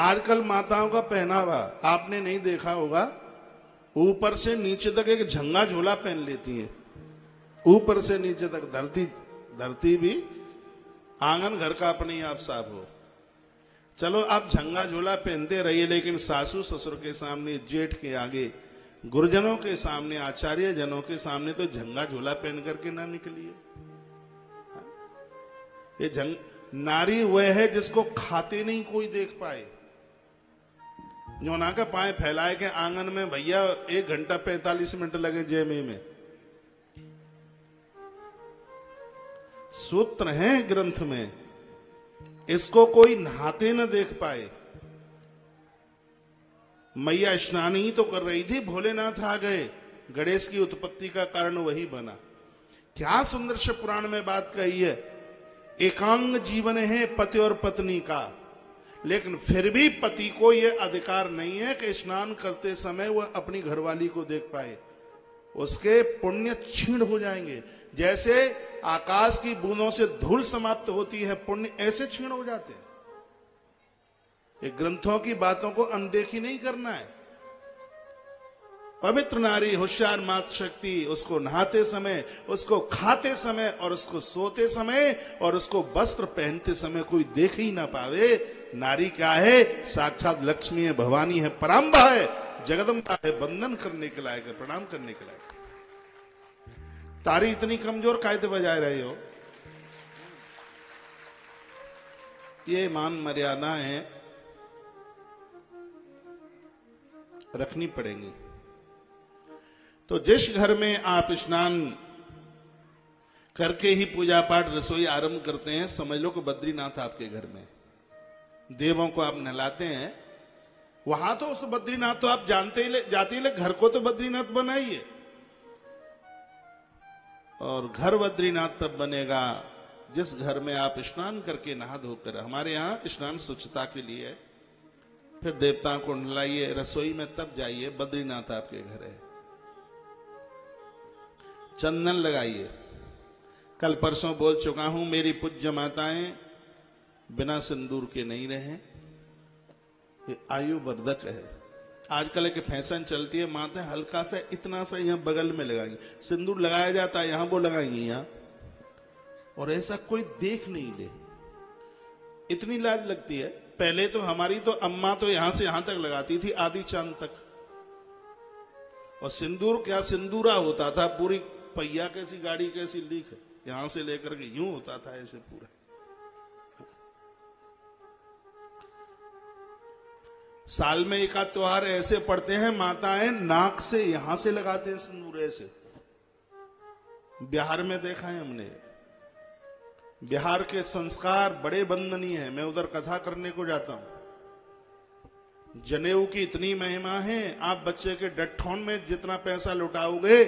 आजकल माताओं का पहनावा आपने नहीं देखा होगा, ऊपर से नीचे तक एक झंगा झोला पहन लेती हैं, ऊपर से नीचे तक। धरती भी आंगन घर का अपने आप साफ हो। चलो आप झंगा झोला पहनते रहिए, लेकिन सासू ससुर के सामने, जेठ के आगे, गुरुजनों के सामने, आचार्य जनों के सामने तो झंगा झोला पहन करके ना निकलिए। ये नारी वह है जिसको खाते नहीं कोई देख पाए, जो ना का पाए फैलाए के आंगन में भैया 1 घंटा 45 मिनट लगे जयमे में। सूत्र है ग्रंथ में, इसको कोई नहाते न देख पाए। मैया स्नान ही तो कर रही थी, भोलेनाथ आ गए, गणेश की उत्पत्ति का कारण वही बना। क्या सुंदर से पुराण में बात कही है, एकांग जीवन है पति और पत्नी का, लेकिन फिर भी पति को यह अधिकार नहीं है कि स्नान करते समय वह अपनी घरवाली को देख पाए, उसके पुण्य क्षीण हो जाएंगे। जैसे आकाश की बूंदों से धूल समाप्त होती है, पुण्य ऐसे क्षीण हो जाते हैं। ये ग्रंथों की बातों को अनदेखी नहीं करना है। पवित्र नारी, होशियार मातृशक्ति, उसको नहाते समय, उसको खाते समय, और उसको सोते समय, और उसको वस्त्र पहनते समय कोई देख ही ना पावे। नारी क्या है? साक्षात लक्ष्मी है, भवानी है, पराम्बा है, जगदम्बा है, वंदन करने के लायक है, प्रणाम करने के लायक। तारी इतनी कमजोर कायदे बजाए रहे हो? ये मान मर्यादा है, रखनी पड़ेंगी। तो जिस घर में आप स्नान करके ही पूजा पाठ रसोई आरंभ करते हैं, समझ लो कि बद्रीनाथ आपके घर में। देवों को आप नहलाते हैं, वहां तो उस बद्रीनाथ तो आप जानते ही जाते ही, घर को तो बद्रीनाथ बनाइए। और घर बद्रीनाथ तब बनेगा जिस घर में आप स्नान करके नहा धोकर, हमारे यहां स्नान स्वच्छता के लिए है, फिर देवताओं को नहलाइए, रसोई में तब जाइए, बद्रीनाथ आपके घर है। चंदन लगाइए। कल परसों बोल चुका हूं, मेरी पूज्य माताएं बिना सिंदूर के नहीं रहे, ये आयु वर्धक है। आजकल एक फैशन चलती है, माताएं हल्का सा इतना सा यहां बगल में लगाएंगी, सिंदूर लगाया जाता है यहां, वो लगाएंगी यहां, और ऐसा कोई देख नहीं ले। इतनी लाज लगती है। पहले तो हमारी तो अम्मा तो यहां से यहां तक लगाती थी, आदि चांद तक। और सिंदूर क्या सिंदूरा होता था, पूरी पहिया कैसी गाड़ी कैसी लीक, यहां से लेकर के यूं होता था ऐसे पूरा। साल में एक आध त्योहार ऐसे पड़ते हैं, माताएं नाक से यहां से लगाते हैं सिंदूर ऐसे। बिहार में देखा है हमने। बिहार के संस्कार बड़े वंदनीय हैं। मैं उधर कथा करने को जाता हूं। जनेऊ की इतनी महिमा है, आप बच्चे के डट्ठौन में जितना पैसा लुटाओगे,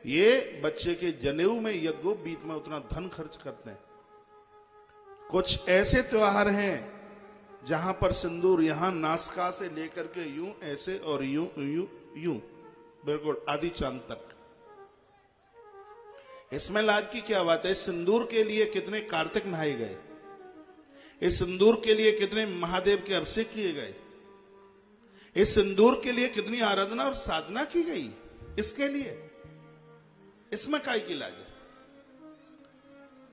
ये बच्चे के जनेऊ में यज्ञोपवीत में उतना धन खर्च करते हैं। कुछ ऐसे त्योहार हैं जहां पर सिंदूर यहां नासिका से लेकर के यूं ऐसे और यूं यूं यूं बिल्कुल आदि चांद तक। इसमें लाज की क्या बात है? इस सिंदूर के लिए कितने कार्तिक नहाए गए, इस सिंदूर के लिए कितने महादेव के अभिषेक किए गए, इस सिंदूर के लिए कितनी आराधना और साधना की गई, इसके लिए। इसमें काय की लाज है?